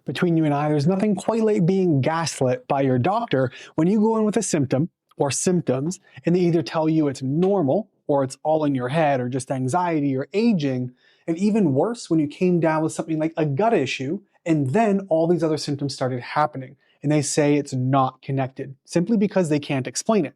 Between you and I, there's nothing quite like being gaslit by your doctor when you go in with a symptom or symptoms and they either tell you it's normal or it's all in your head or just anxiety or aging. And even worse, when you came down with something like a gut issue and then all these other symptoms started happening and they say it's not connected simply because they can't explain it.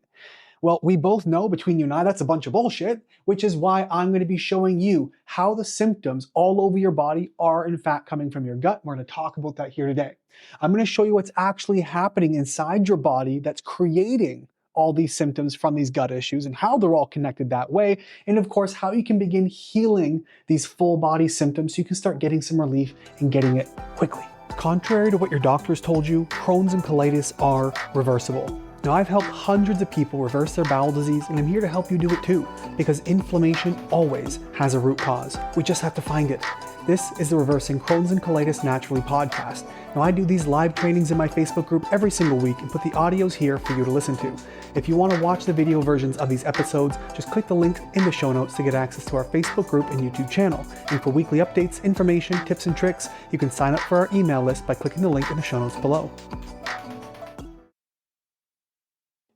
Well, we both know between you and I that's a bunch of bullshit, which is why I'm going to be showing you how the symptoms all over your body are in fact coming from your gut. We're going to talk about that here today. I'm going to show you what's actually happening inside your body that's creating all these symptoms from these gut issues and how they're all connected that way. And of course, how you can begin healing these full body symptoms so you can start getting some relief and getting it quickly. Contrary to what your doctors told you, Crohn's and colitis are reversible. Now, I've helped hundreds of people reverse their bowel disease, and I'm here to help you do it too, because inflammation always has a root cause. We just have to find it. This is the Reversing Crohn's and Colitis Naturally podcast. Now, I do these live trainings in my Facebook group every single week and put the audios here for you to listen to. If you want to watch the video versions of these episodes, just click the link in the show notes to get access to our Facebook group and YouTube channel. And for weekly updates, information, tips, and tricks, you can sign up for our email list by clicking the link in the show notes below.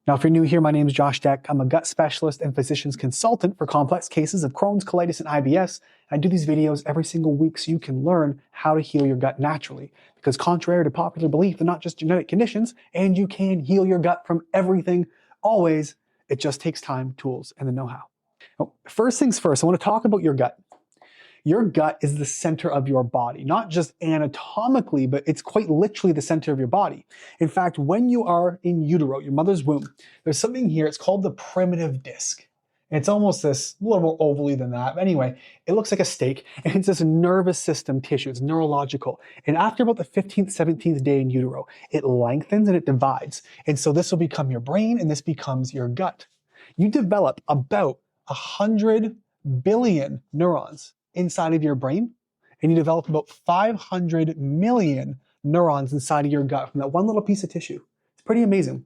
Now, if you're new here, my name is Josh Deck. I'm a gut specialist and physician's consultant for complex cases of Crohn's, colitis, and IBS. I do these videos every single week so you can learn how to heal your gut naturally. Because contrary to popular belief, they're not just genetic conditions, and you can heal your gut from everything, always. It just takes time, tools, and the know-how. Now, first things first, I want to talk about your gut. Your gut is the center of your body, not just anatomically, but it's quite literally the center of your body. In fact, when you are in utero, your mother's womb, there's something here, it's called the primitive disc. And it's almost this, a little more ovally than that. But anyway, it looks like a steak, and it's this nervous system tissue, it's neurological. And after about the 15th, 17th day in utero, it lengthens and it divides. And so this will become your brain, and this becomes your gut. You develop about 100 billion neurons inside of your brain, and you develop about 500 million neurons inside of your gut from that one little piece of tissue. It's pretty amazing.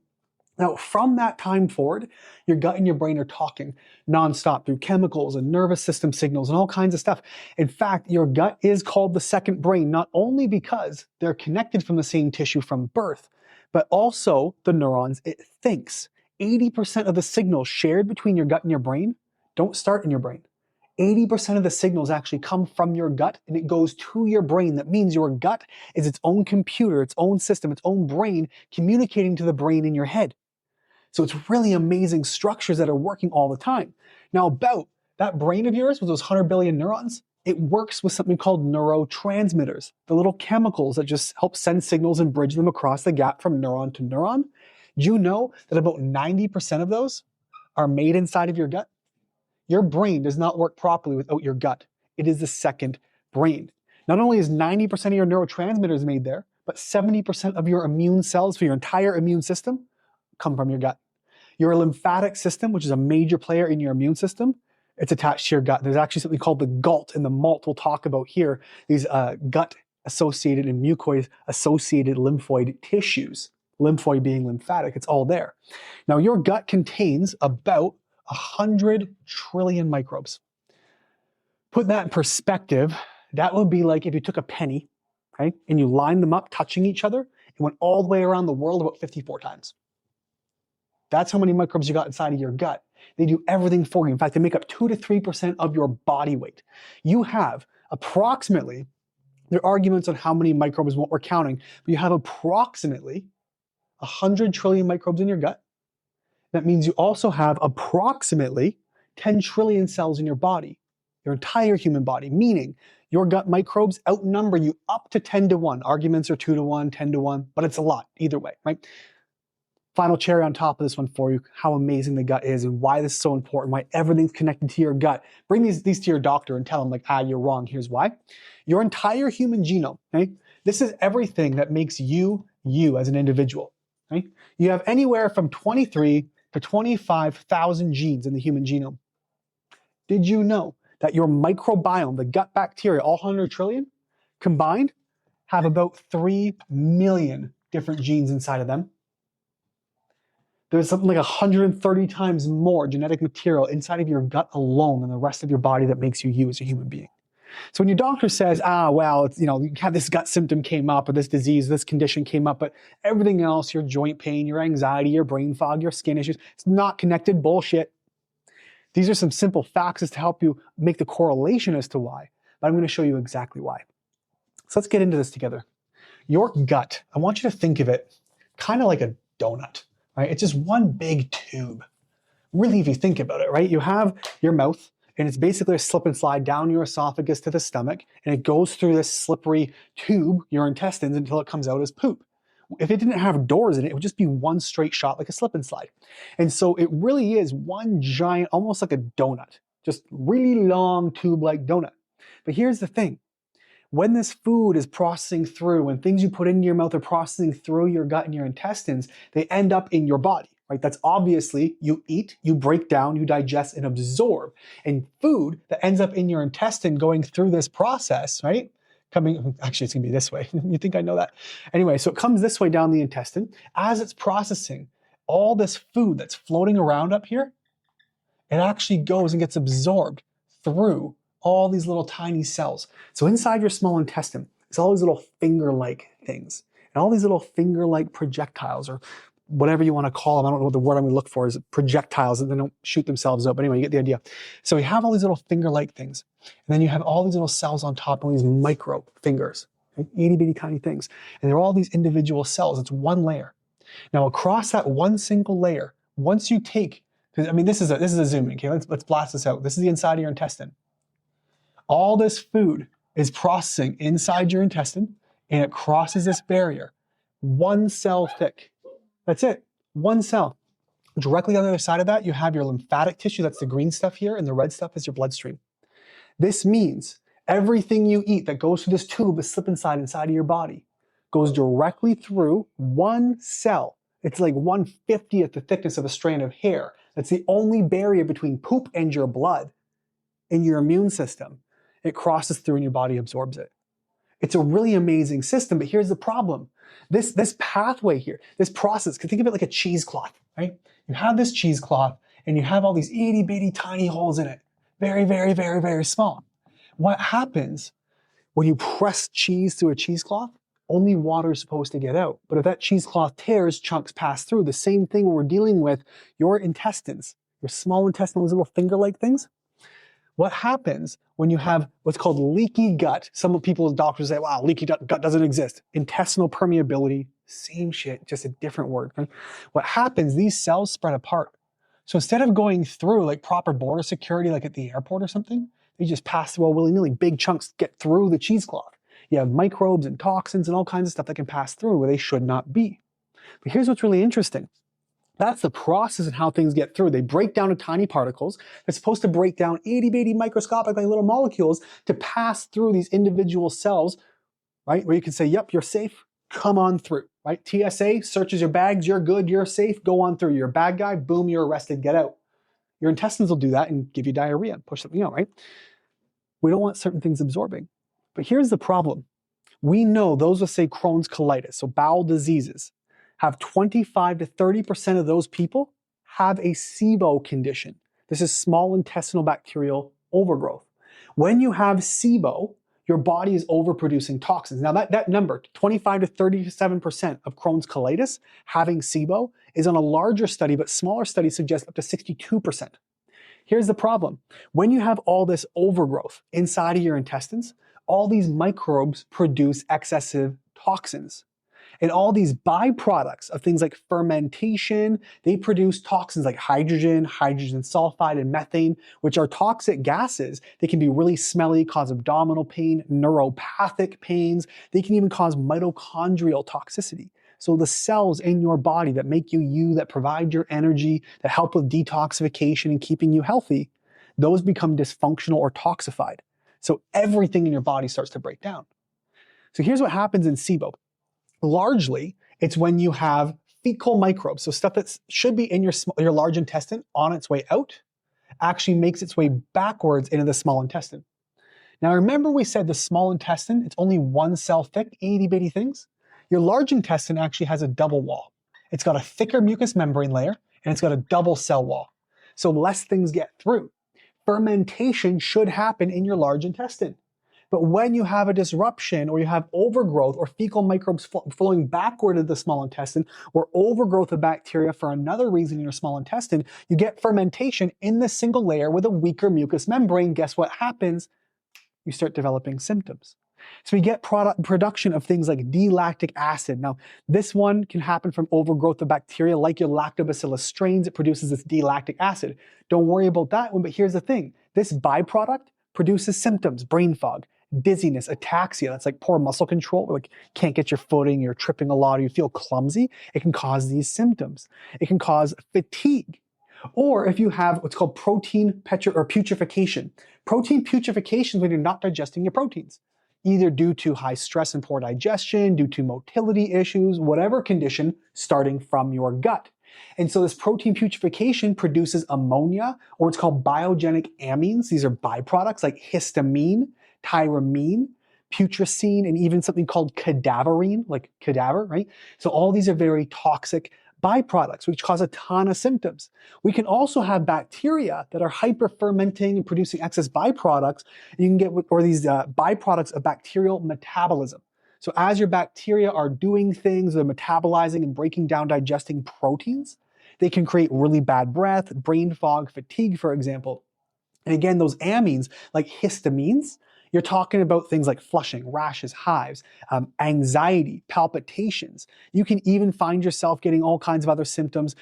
Now, from that time forward, your gut and your brain are talking nonstop through chemicals and nervous system signals and all kinds of stuff. In fact, your gut is called the second brain, not only because they're connected from the same tissue from birth, but also the neurons it thinks. 80% of the signals shared between your gut and your brain don't start in your brain. 80% of the signals actually come from your gut and it goes to your brain. That means your gut is its own computer, its own system, its own brain communicating to the brain in your head. So it's really amazing structures that are working all the time. Now, about that brain of yours with those 100 billion neurons, it works with something called neurotransmitters, the little chemicals that just help send signals and bridge them across the gap from neuron to neuron. Do you know that about 90% of those are made inside of your gut? Your brain does not work properly without your gut. It is the second brain. Not only is 90% of your neurotransmitters made there, but 70% of your immune cells for your entire immune system come from your gut. Your lymphatic system, which is a major player in your immune system, it's attached to your gut. There's actually something called the GALT in the malt we'll talk about here, these gut-associated and mucoid-associated lymphoid tissues. Lymphoid being lymphatic, it's all there. Now, your gut contains about 100 trillion microbes. Put that in perspective, that would be like if you took a penny, okay, and you lined them up touching each other, and went all the way around the world about 54 times. That's how many microbes you got inside of your gut. They do everything for you. In fact, they make up 2 to 3% of your body weight. You have approximately, there are arguments on how many microbes what we're counting, but you have approximately 100 trillion microbes in your gut. That means you also have approximately 10 trillion cells in your body, your entire human body, meaning your gut microbes outnumber you up to 10 to 1. Arguments are 2 to 1, 10 to 1, but it's a lot either way, right? Final cherry on top of this one for you, how amazing the gut is and why this is so important, why everything's connected to your gut. Bring these to your doctor and tell them like, you're wrong, here's why. Your entire human genome, okay? This is everything that makes you, you as an individual, right? You have anywhere from 23 to 25,000 genes in the human genome. Did you know that your microbiome, the gut bacteria, all 100 trillion, combined, have about 3 million different genes inside of them? There's something like 130 times more genetic material inside of your gut alone than the rest of your body that makes you you as a human being. So when your doctor says, well, it's, you have this gut symptom came up, or this disease, this condition came up, but everything else, your joint pain, your anxiety, your brain fog, your skin issues, it's not connected. Bullshit. These are some simple facts as to help you make the correlation as to why, but I'm going to show you exactly why. So let's get into this together. Your gut, I want you to think of it kind of like a donut, right? It's just one big tube. Really, if you think about it, right? You have your mouth, and it's basically a slip and slide down your esophagus to the stomach, and it goes through this slippery tube, your intestines, until it comes out as poop. If it didn't have doors in it, it would just be one straight shot like a slip and slide. And so it really is one giant, almost like a donut, just really long tube-like donut. But here's the thing. When this food is processing through, when things you put into your mouth are processing through your gut and your intestines, they end up in your body, right? That's obviously you eat, you break down, you digest and absorb. And food that ends up in your intestine going through this process, right? Actually, it's gonna be this way. You think I know that? Anyway, so it comes this way down the intestine. As it's processing, all this food that's floating around up here, it actually goes and gets absorbed through all these little tiny cells. So inside your small intestine, there's all these little finger-like things. And all these little finger-like projectiles, or whatever you want to call them. I don't know what the word I'm going to look for is projectiles, and they don't shoot themselves out. But anyway, you get the idea. So we have all these little finger-like things. And then you have all these little cells on top, all these micro fingers, right? Itty bitty tiny things. And they're all these individual cells. It's one layer. Now across that one single layer, once you take, I mean, this is a zoom in, okay? Let's blast this out. This is the inside of your intestine. All this food is processing inside your intestine, and it crosses this barrier. One cell thick. That's it. One cell. Directly on the other side of that, you have your lymphatic tissue. That's the green stuff here, and the red stuff is your bloodstream. This means everything you eat that goes through this tube, this slip inside of your body, goes directly through one cell. It's like 1/50th the thickness of a strand of hair. That's the only barrier between poop and your blood in your immune system. It crosses through and your body absorbs it. It's a really amazing system, but here's the problem. This pathway here, this process, think of it like a cheesecloth, right? You have this cheesecloth and you have all these itty bitty tiny holes in it. Very, very, very, very small. What happens when you press cheese through a cheesecloth? Only water is supposed to get out. But if that cheesecloth tears, chunks pass through. The same thing when we're dealing with your intestines, your small intestine, those little finger-like things. What happens when you have what's called leaky gut? Some people, doctors say, wow, leaky gut doesn't exist. Intestinal permeability, same shit, just a different word. Right? What happens, these cells spread apart. So instead of going through like proper border security, like at the airport or something, they just pass through all willy-nilly. Big chunks get through the cheesecloth. You have microbes and toxins and all kinds of stuff that can pass through where they should not be. But here's what's really interesting. That's the process and how things get through. They break down to tiny particles. They're supposed to break down itty bitty microscopic like little molecules to pass through these individual cells, right? Where you can say, yep, you're safe, come on through, right? TSA searches your bags, you're good, you're safe, go on through. You're a bad guy, boom, you're arrested, get out. Your intestines will do that and give you diarrhea, push something out, right? We don't want certain things absorbing. But here's the problem. We know those with, say, Crohn's colitis, so bowel diseases, have 25 to 30% of those people have a SIBO condition. This is small intestinal bacterial overgrowth. When you have SIBO, your body is overproducing toxins. Now that number, 25 to 37% of Crohn's colitis having SIBO is on a larger study, but smaller studies suggest up to 62%. Here's the problem. When you have all this overgrowth inside of your intestines, all these microbes produce excessive toxins. And all these byproducts of things like fermentation, they produce toxins like hydrogen sulfide, and methane, which are toxic gases. They can be really smelly, cause abdominal pain, neuropathic pains. They can even cause mitochondrial toxicity. So the cells in your body that make you you, that provide your energy, that help with detoxification and keeping you healthy, those become dysfunctional or toxified. So everything in your body starts to break down. So here's what happens in SIBO. Largely, it's when you have fecal microbes, so stuff that should be in your large intestine on its way out, actually makes its way backwards into the small intestine. Now remember we said the small intestine, it's only one cell thick, itty bitty things? Your large intestine actually has a double wall. It's got a thicker mucous membrane layer, and it's got a double cell wall. So less things get through. Fermentation should happen in your large intestine. But when you have a disruption or you have overgrowth or fecal microbes flowing backward into the small intestine or overgrowth of bacteria for another reason in your small intestine, you get fermentation in the single layer with a weaker mucous membrane. Guess what happens? You start developing symptoms. So we get production of things like D-lactic acid. Now, this one can happen from overgrowth of bacteria like your lactobacillus strains. It produces this D-lactic acid. Don't worry about that one, but here's the thing. This byproduct produces symptoms, brain fog, dizziness, ataxia. That's like poor muscle control, like can't get your footing, you're tripping a lot, or you feel clumsy. It can cause these symptoms. It can cause fatigue. Or if you have what's called protein putrefaction. Protein putrefaction is when you're not digesting your proteins, either due to high stress and poor digestion, due to motility issues, whatever condition starting from your gut. And so this protein putrefaction produces ammonia, or it's called biogenic amines. These are byproducts like histamine, tyramine, putrescine, and even something called cadaverine, like cadaver, right? So all these are very toxic byproducts, which cause a ton of symptoms. We can also have bacteria that are hyper-fermenting and producing excess byproducts. You can get, or these byproducts of bacterial metabolism. So as your bacteria are doing things, they're metabolizing and breaking down, digesting proteins, they can create really bad breath, brain fog, fatigue, for example. And again, those amines, like histamines, you're talking about things like flushing, rashes, hives, anxiety, palpitations. You can even find yourself getting all kinds of other symptoms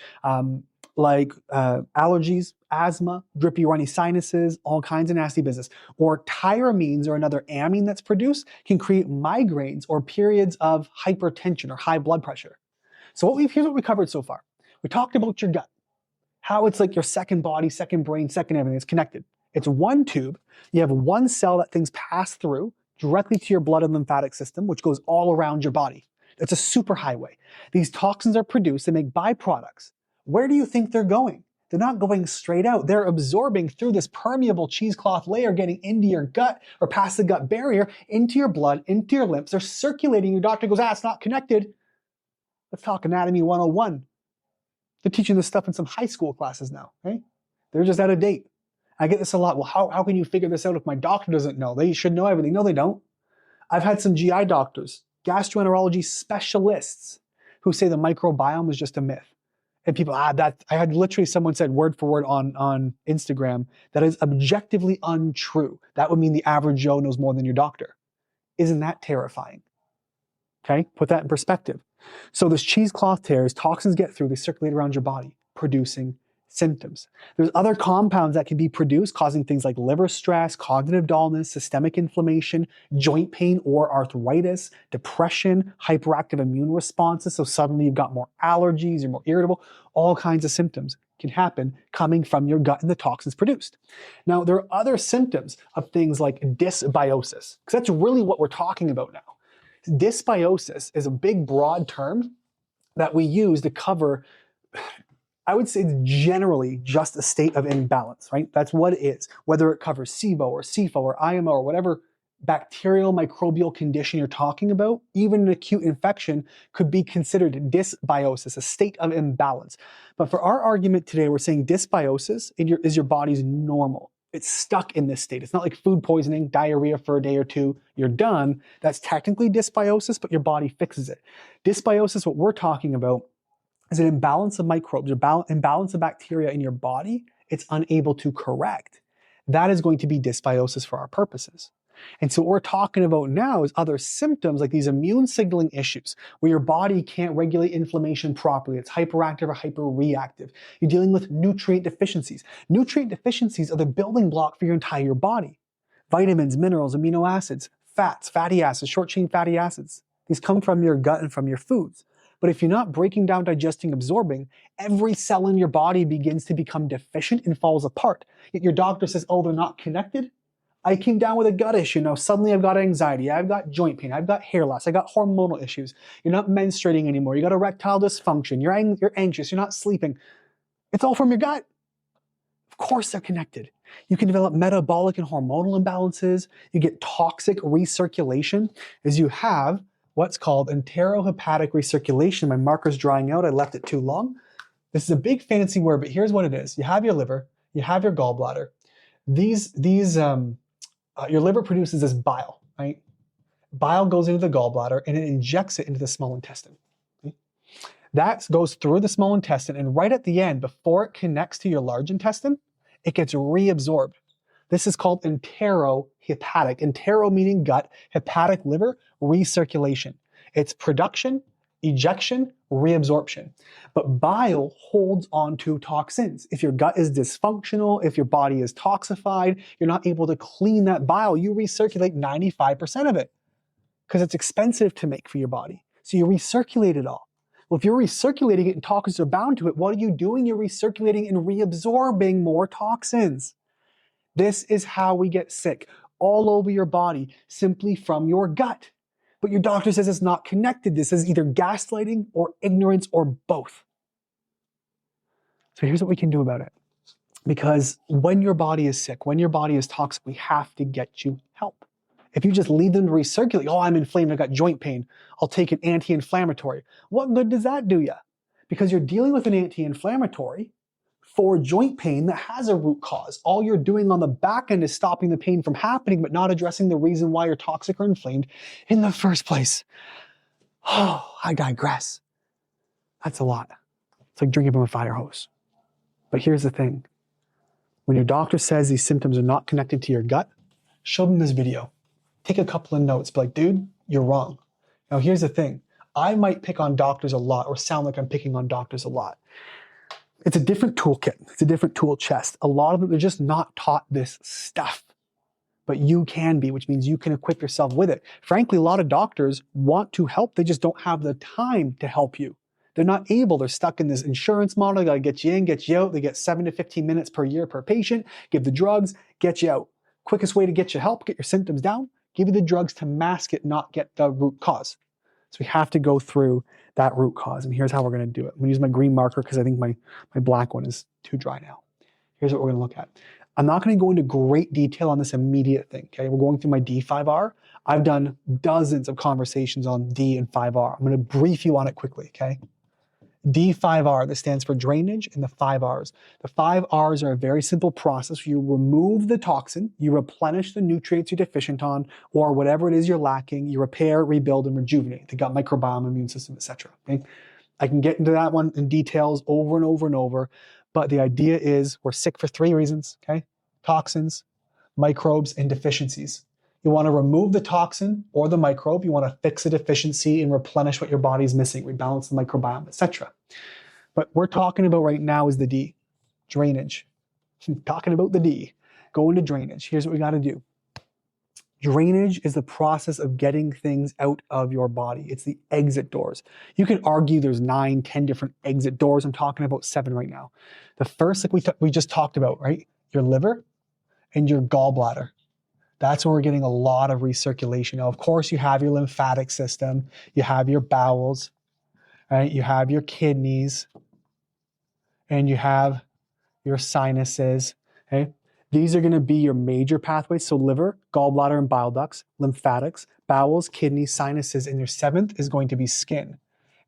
like allergies, asthma, drippy, runny sinuses, all kinds of nasty business. Or tyramines, or another amine that's produced, can create migraines or periods of hypertension or high blood pressure. So here's what we covered so far. We talked about your gut, how it's like your second body, second brain, second everything. It's connected. It's one tube. You have one cell that things pass through directly to your blood and lymphatic system, which goes all around your body. It's a superhighway. These toxins are produced. They make byproducts. Where do you think they're going? They're not going straight out. They're absorbing through this permeable cheesecloth layer, getting into your gut or past the gut barrier, into your blood, into your lymph. They're circulating. Your doctor goes, it's not connected. Let's talk anatomy 101. They're teaching this stuff in some high school classes now, right? They're just out of date. I get this a lot. Well, how can you figure this out if my doctor doesn't know? They should know everything. No, they don't. I've had some GI doctors, gastroenterology specialists, who say the microbiome is just a myth. And people, I had literally someone said word for word on Instagram, that is objectively untrue. That would mean the average Joe knows more than your doctor. Isn't that terrifying? Okay, put that in perspective. So this cheesecloth tears, toxins get through, they circulate around your body, producing symptoms. There's other compounds that can be produced, causing things like liver stress, cognitive dullness, systemic inflammation, joint pain or arthritis, depression, hyperactive immune responses. So suddenly you've got more allergies, you're more irritable, all kinds of symptoms can happen coming from your gut and the toxins produced. Now, there are other symptoms of things like dysbiosis, because that's really what we're talking about now. Dysbiosis is a big, broad term that we use to cover, I would say, it's generally just a state of imbalance, right? That's what it is. Whether it covers SIBO or SIFO or IMO or whatever bacterial microbial condition you're talking about, even an acute infection could be considered dysbiosis, a state of imbalance. But for our argument today, we're saying dysbiosis is your body's normal. It's stuck in this state. It's not like food poisoning, diarrhea for a day or two, you're done. That's technically dysbiosis, but your body fixes it. Dysbiosis, what we're talking about, is an imbalance of microbes, or imbalance of bacteria in your body. It's unable to correct. That is going to be dysbiosis for our purposes. And so what we're talking about now is other symptoms like these immune signaling issues where your body can't regulate inflammation properly. It's hyperactive or hyperreactive. You're dealing with nutrient deficiencies. Nutrient deficiencies are the building block for your entire body. Vitamins, minerals, amino acids, fats, fatty acids, short-chain fatty acids. These come from your gut and from your foods. But if you're not breaking down, digesting, absorbing, every cell in your body begins to become deficient and falls apart. Yet your doctor says, oh, they're not connected? I came down with a gut issue. Now suddenly I've got anxiety, I've got joint pain, I've got hair loss, I got hormonal issues. You're not menstruating anymore, you got erectile dysfunction, you're anxious, you're not sleeping. It's all from your gut. Of course they're connected. You can develop metabolic and hormonal imbalances. You get toxic recirculation as you have what's called enterohepatic recirculation. My marker's drying out, I left it too long. This is a big fancy word, but here's what it is. You have your liver, you have your gallbladder. These your liver produces this bile, right? Bile goes into the gallbladder and it injects it into the small intestine. Okay? That goes through the small intestine, and right at the end, before it connects to your large intestine, it gets reabsorbed. This is called enterohepatic. Entero meaning gut, hepatic liver, recirculation. It's production, ejection, reabsorption. But bile holds onto toxins. If your gut is dysfunctional, if your body is toxified, you're not able to clean that bile, you recirculate 95% of it because it's expensive to make for your body. So you recirculate it all. Well, if you're recirculating it and toxins are bound to it, what are you doing? You're recirculating and reabsorbing more toxins. This is how we get sick all over your body simply from your gut. But your doctor says it's not connected. This is either gaslighting or ignorance or both. So here's what we can do about it. Because when your body is sick, when your body is toxic, we have to get you help. If you just leave them to recirculate, oh, I'm inflamed, I've got joint pain, I'll take an anti-inflammatory. What good does that do you? Because you're dealing with an anti-inflammatory for joint pain that has a root cause. All you're doing on the back end is stopping the pain from happening, but not addressing the reason why you're toxic or inflamed in the first place. Oh, I digress. That's a lot. It's like drinking from a fire hose. But here's the thing. When your doctor says these symptoms are not connected to your gut, show them this video. Take a couple of notes. Be like, dude, you're wrong. Now, here's the thing. I might pick on doctors a lot or sound like I'm picking on doctors a lot. It's a different toolkit. It's a different tool chest. A lot of them, they're just not taught this stuff. But you can be, which means you can equip yourself with it. Frankly, a lot of doctors want to help. They just don't have the time to help you. They're not able. They're stuck in this insurance model. They got to get you in, get you out. They get 7 to 15 minutes per year per patient, give the drugs, get you out. Quickest way to get you help, get your symptoms down, give you the drugs to mask it, not get the root cause. So we have to go through that root cause. And here's how we're going to do it. I'm going to use my green marker because I think my black one is too dry now. Here's what we're going to look at. I'm not going to go into great detail on this immediate thing. Okay, we're going through my D5R. I've done dozens of conversations on D and 5R. I'm going to brief you on it quickly. Okay. D5R, this stands for drainage, and the 5 R's. The 5 R's are a very simple process. You remove the toxin, you replenish the nutrients you're deficient on, or whatever it is you're lacking, you repair, rebuild, and rejuvenate the gut microbiome, immune system, etc. Okay? I can get into that one in details over and over and over, but the idea is we're sick for 3 reasons, okay? Toxins, microbes, and deficiencies. You want to remove the toxin or the microbe. You want to fix a deficiency and replenish what your body's missing, rebalance the microbiome, etc. But we're talking about right now is the D, drainage. Talking about the D, go into drainage. Here's what we got to do. Drainage is the process of getting things out of your body. It's the exit doors. You could argue there's 9, 10 different exit doors. I'm talking about 7 right now. The first, like we just talked about, right? Your liver and your gallbladder. That's where we're getting a lot of recirculation. Now, of course, you have your lymphatic system, you have your bowels, right? You have your kidneys, and you have your sinuses, okay? These are gonna be your major pathways. So liver, gallbladder, and bile ducts, lymphatics, bowels, kidneys, sinuses, and your 7th is going to be skin.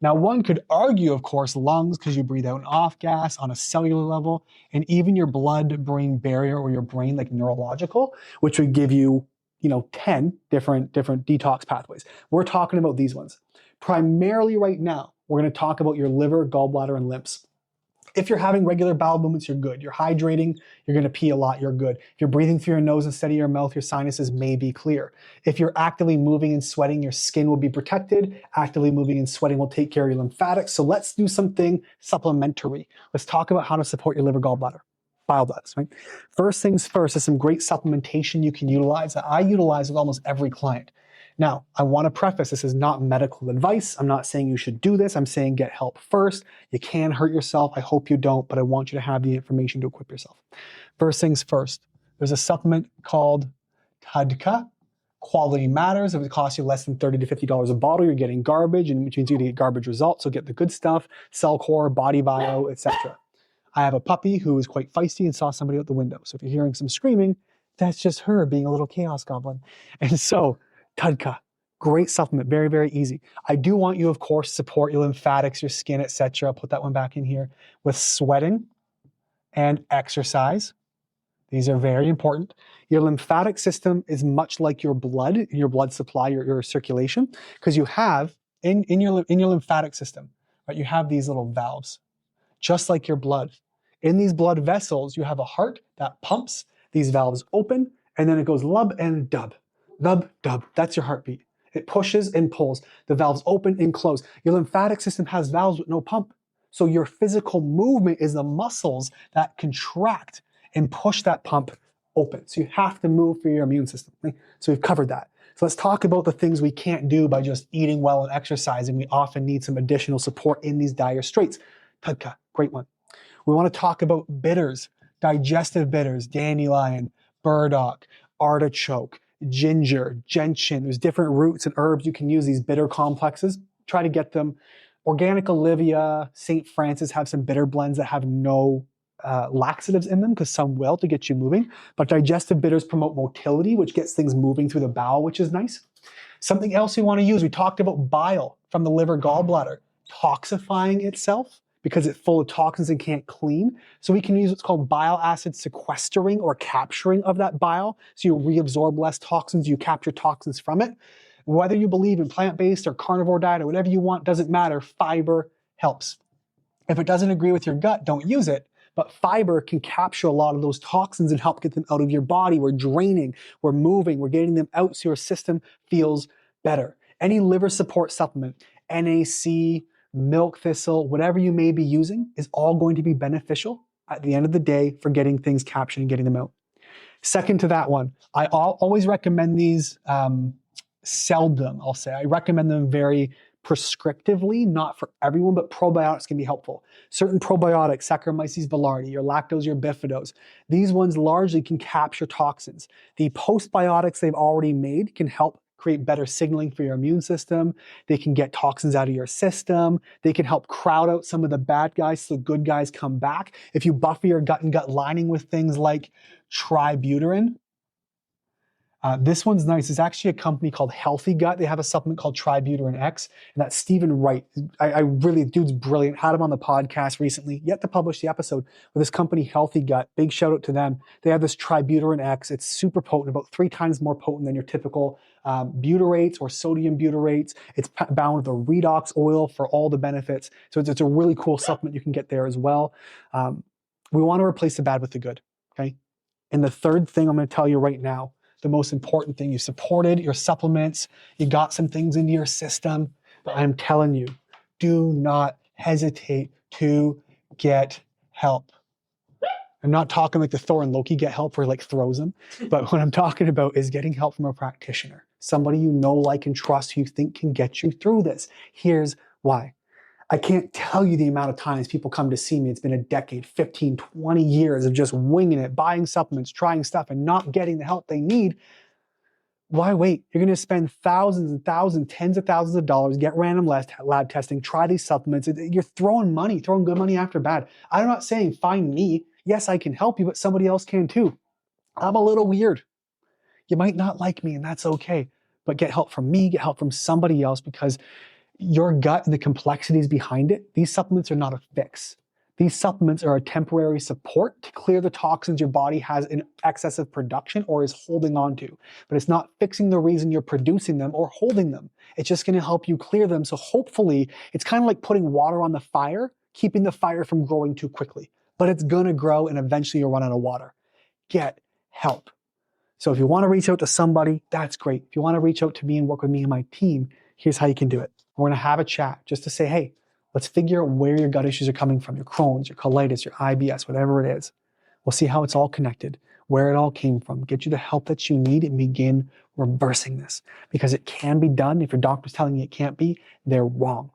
Now, one could argue, of course, lungs, because you breathe out and off gas on a cellular level, and even your blood-brain barrier or your brain, like neurological, which would give you, 10 different detox pathways. We're talking about these ones. Primarily right now, we're going to talk about your liver, gallbladder, and lymphs. If you're having regular bowel movements, you're good. You're hydrating, you're going to pee a lot, you're good. If you're breathing through your nose instead of your mouth, your sinuses may be clear. If you're actively moving and sweating, your skin will be protected. Actively moving and sweating will take care of your lymphatics. So let's do something supplementary. Let's talk about how to support your liver, gallbladder, bile ducts, right? First things first, there's some great supplementation you can utilize that I utilize with almost every client. Now, I want to preface, this is not medical advice. I'm not saying you should do this. I'm saying get help first. You can hurt yourself. I hope you don't, but I want you to have the information to equip yourself. First things first, there's a supplement called TUDCA. Quality matters. If it costs you less than $30 to $50 a bottle, you're getting garbage, and which means you're going to get garbage results. So get the good stuff, Cellcore, Body Bio, etc. I have a puppy who is quite feisty and saw somebody out the window. So if you're hearing some screaming, that's just her being a little chaos goblin. And so TUDCA, great supplement, very, very easy. I do want you, of course, support your lymphatics, your skin, etc. I'll put that one back in here with sweating and exercise. These are very important. Your lymphatic system is much like your blood supply, your circulation, because you have in your lymphatic system, right? You have these little valves, just like your blood. In these blood vessels, you have a heart that pumps. These valves open, and then it goes lub and dub, lub dub. That's your heartbeat. It pushes and pulls. The valves open and close. Your lymphatic system has valves with no pump. So your physical movement is the muscles that contract and push that pump open. So you have to move for your immune system. Right? So we've covered that. So let's talk about the things we can't do by just eating well and exercising. We often need some additional support in these dire straits. Tadka, great one. We want to talk about bitters, digestive bitters, dandelion, burdock, artichoke, ginger, gentian. There's different roots and herbs you can use, these bitter complexes. Try to get them. Organic Olivia, St. Francis have some bitter blends that have no laxatives in them, because some will, to get you moving. But digestive bitters promote motility, which gets things moving through the bowel, which is nice. Something else we want to use, we talked about bile from the liver gallbladder, toxifying itself because it's full of toxins and can't clean. So we can use what's called bile acid sequestering or capturing of that bile. So you reabsorb less toxins, you capture toxins from it. Whether you believe in plant-based or carnivore diet or whatever you want, doesn't matter. Fiber helps. If it doesn't agree with your gut, don't use it. But fiber can capture a lot of those toxins and help get them out of your body. We're draining, we're moving, we're getting them out so your system feels better. Any liver support supplement, NAC, milk thistle, whatever you may be using, is all going to be beneficial at the end of the day for getting things captured and getting them out. Second to that one, I always recommend these seldom, I'll say. I recommend them very prescriptively, not for everyone, but probiotics can be helpful. Certain probiotics, Saccharomyces boulardii, your lactose, your bifidose, these ones largely can capture toxins. The postbiotics they've already made can help create better signaling for your immune system. They can get toxins out of your system. They can help crowd out some of the bad guys so the good guys come back. If you buffer your gut and gut lining with things like tributyrin, this one's nice. It's actually a company called Healthy Gut. They have a supplement called Tributyrin X, and that's Stephen Wright. I really, dude's brilliant. Had him on the podcast recently, yet to publish the episode, with this company Healthy Gut. Big shout out to them. They have this Tributyrin X. It's super potent, about 3 times more potent than your typical butyrates or sodium butyrates. It's bound with a redox oil for all the benefits. So it's a really cool supplement you can get there as well. We want to replace the bad with the good, okay? And the third thing I'm going to tell you right now, the most important thing, you supported your supplements, you got some things into your system, but I'm telling you, do not hesitate to get help. I'm not talking like the Thor and Loki get help where he like throws them, but what I'm talking about is getting help from a practitioner, somebody you know, like, and trust, who you think can get you through this. Here's why. I can't tell you the amount of times people come to see me. It's been a decade, 15, 20 years of just winging it, buying supplements, trying stuff, and not getting the help they need. Why wait? You're going to spend thousands and thousands, tens of thousands of dollars, get random lab testing, try these supplements. You're throwing money, throwing good money after bad. I'm not saying find me. Yes, I can help you, but somebody else can too. I'm a little weird. You might not like me, and that's okay. But get help from me, get help from somebody else, because your gut and the complexities behind it, these supplements are not a fix. These supplements are a temporary support to clear the toxins your body has in excessive production or is holding on to. But it's not fixing the reason you're producing them or holding them. It's just going to help you clear them. So hopefully, it's kind of like putting water on the fire, keeping the fire from growing too quickly. But it's going to grow and eventually you'll run out of water. Get help. So if you want to reach out to somebody, that's great. If you want to reach out to me and work with me and my team, here's how you can do it. We're going to have a chat just to say, hey, let's figure out where your gut issues are coming from, your Crohn's, your colitis, your IBS, whatever it is. We'll see how it's all connected, where it all came from, get you the help that you need, and begin reversing this. Because it can be done. If your doctor's telling you it can't be, they're wrong.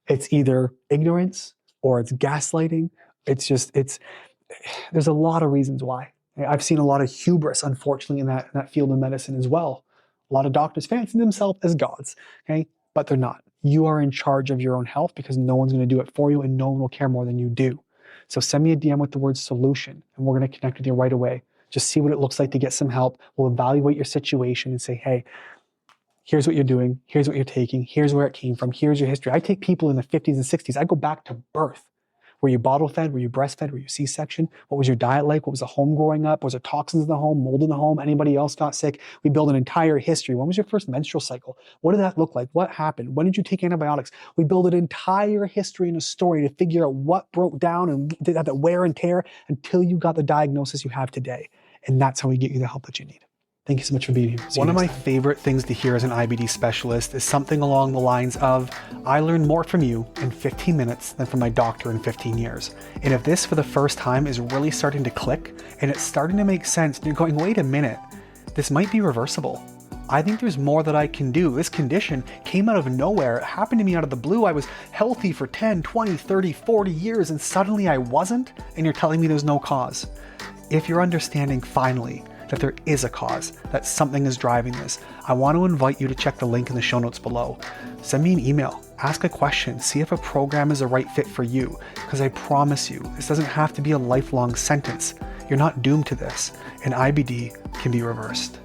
It's either ignorance or it's gaslighting. There's a lot of reasons why. I've seen a lot of hubris, unfortunately, in that field of medicine as well. A lot of doctors fancy themselves as gods, okay? But they're not. You are in charge of your own health because no one's going to do it for you and no one will care more than you do. So send me a DM with the word solution and we're going to connect with you right away. Just see what it looks like to get some help. We'll evaluate your situation and say, hey, here's what you're doing. Here's what you're taking. Here's where it came from. Here's your history. I take people in the 50s and 60s. I go back to birth Were you bottle fed? Were you breastfed? Were you C-section? What was your diet like? What was the home growing up? Was there toxins in the home, mold in the home? Anybody else got sick? We build an entire history. When was your first menstrual cycle? What did that look like? What happened? When did you take antibiotics? We build an entire history and a story to figure out what broke down and did that wear and tear until you got the diagnosis you have today. And that's how we get you the help that you need. Thank you so much for being here. One of my favorite things to hear as an IBD specialist is something along the lines of, I learned more from you in 15 minutes than from my doctor in 15 years. And if this for the first time is really starting to click and it's starting to make sense, and you're going, wait a minute, this might be reversible. I think there's more that I can do. This condition came out of nowhere. It happened to me out of the blue. I was healthy for 10, 20, 30, 40 years and suddenly I wasn't, and you're telling me there's no cause. If you're understanding finally that there is a cause, that something is driving this, I want to invite you to check the link in the show notes below. Send me an email, ask a question, see if a program is a right fit for you, because I promise you, this doesn't have to be a lifelong sentence. You're not doomed to this, and IBD can be reversed.